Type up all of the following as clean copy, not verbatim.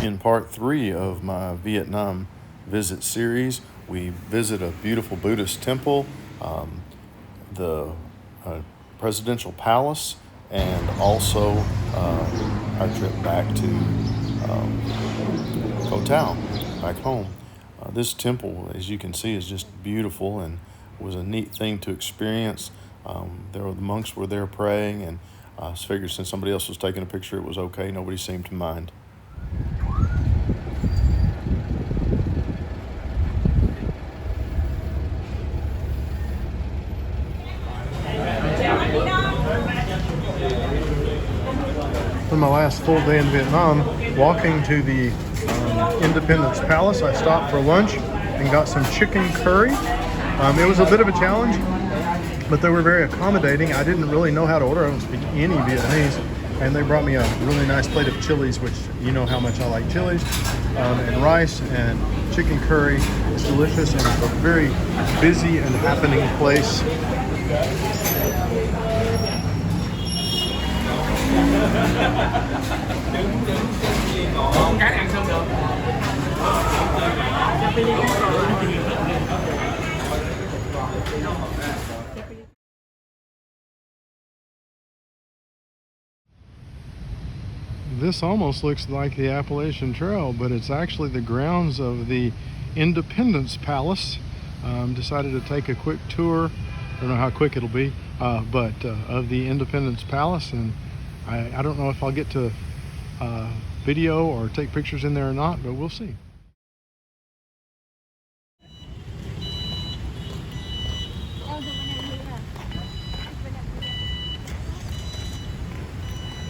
In part 3 of my Vietnam visit series, we visit a beautiful Buddhist temple, the presidential palace, and also our trip back to Koh Tao, back home. This temple, as you can see, is just beautiful and was a neat thing to experience. The monks were there praying, and I figured since somebody else was taking a picture, it was okay. Nobody seemed to mind. For my last full day in Vietnam, walking to the Independence Palace, I stopped for lunch and got some chicken curry. It was a bit of a challenge, but they were very accommodating. I didn't really know how to order. I don't speak any Vietnamese, and they brought me a really nice plate of chilies, which you know how much I like chilies, and rice and chicken curry. It's delicious, and it's a very busy and happening place. This almost looks like the Appalachian Trail, but it's actually the grounds of the Independence Palace. Decided to take a quick tour. Don't know how quick it'll be, but of the Independence Palace, and I don't know if I'll get to video or take pictures in there or not, but we'll see.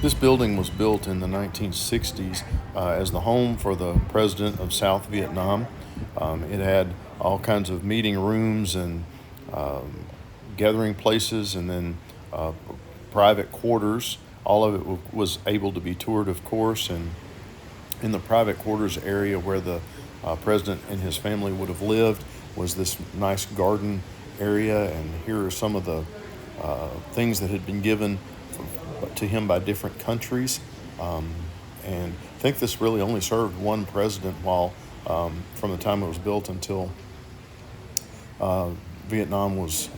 This building was built in the 1960s as the home for the president of South Vietnam. It had all kinds of meeting rooms and gathering places, and then private quarters. All of it was able to be toured, of course, and in the private quarters area where the president and his family would have lived was this nice garden area, and here are some of the things that had been given to him by different countries. And I think this really only served one president while from the time it was built until Vietnam was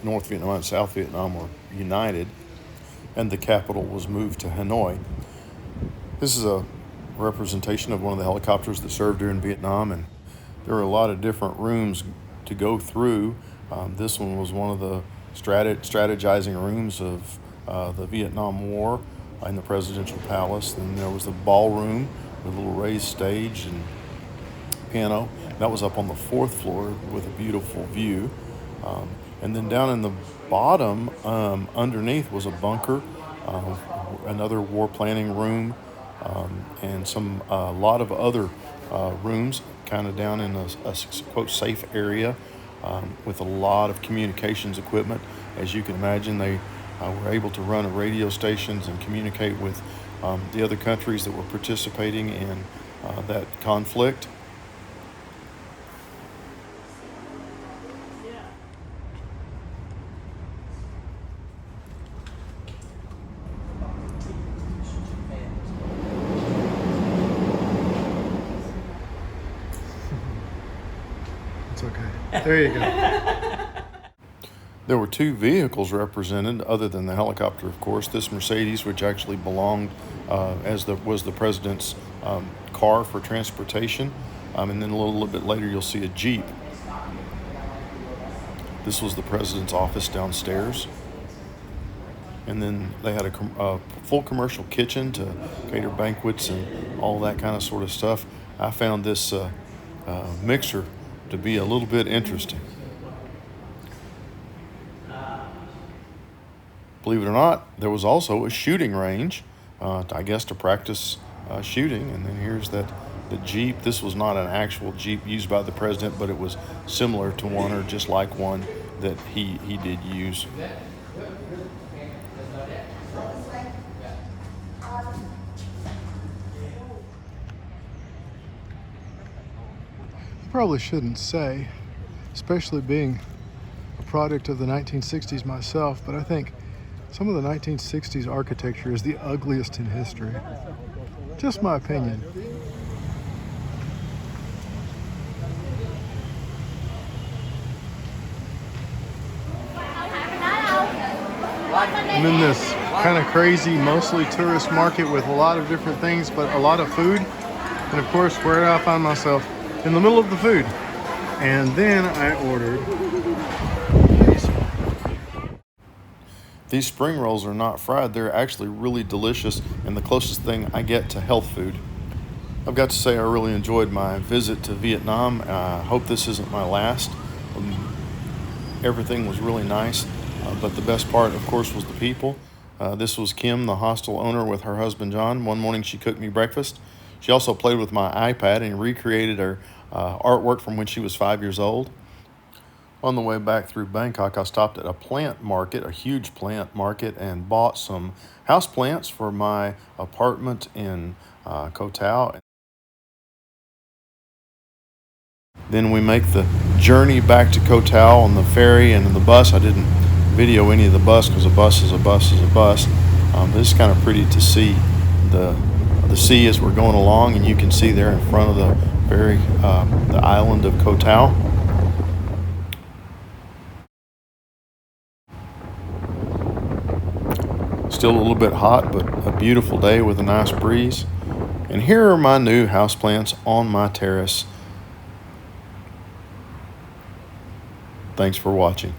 North Vietnam and South Vietnam were united, and the capital was moved to Hanoi. This is a representation of one of the helicopters that served during Vietnam, and there were a lot of different rooms to go through. This one was one of the strategizing rooms of the Vietnam War in the presidential palace. Then there was the ballroom with a little raised stage and piano. That was up on the 4th floor with a beautiful view. And then down in the bottom, underneath, was a bunker, another war planning room, and a lot of other rooms kind of down in a quote safe area with a lot of communications equipment. As you can imagine, they were able to run radio stations and communicate with the other countries that were participating in that conflict. It's okay. There you go. There were 2 vehicles represented, other than the helicopter, of course. This Mercedes, which actually belonged was the president's car for transportation, and then a little bit later you'll see a Jeep. This was the president's office downstairs, and then they had a full commercial kitchen to cater banquets and all that kind of sort of stuff. I found this mixer to be a little bit interesting. Believe it or not, there was also a shooting range, I guess to practice shooting. And then here's the Jeep. This was not an actual Jeep used by the president, but it was similar to one or just like one that he did use. I probably shouldn't say, especially being a product of the 1960s myself, but I think Some of the 1960s architecture is the ugliest in history. Just my opinion. I'm in this kind of crazy, mostly tourist market with a lot of different things, but a lot of food. And of course, where did I find myself? In the middle of the food. And then I ordered these. These spring rolls are not fried. They're actually really delicious and the closest thing I get to health food. I've got to say I really enjoyed my visit to Vietnam. I hope this isn't my last. Everything was really nice, but the best part, of course, was the people. This was Kim, the hostel owner, with her husband John. One morning she cooked me breakfast. She also played with my iPad and recreated her artwork from when she was 5 years old. On the way back through Bangkok, I stopped at a plant market, a huge plant market, and bought some house plants for my apartment in Koh Tao. Then we make the journey back to Koh Tao on the ferry and in the bus. I didn't video any of the bus because a bus is a bus is a bus. But it's kind of pretty to see the sea as we're going along, and you can see there in front of the ferry the island of Koh Tao. Still a little bit hot, but a beautiful day with a nice breeze. And here are my new houseplants on my terrace. Thanks for watching.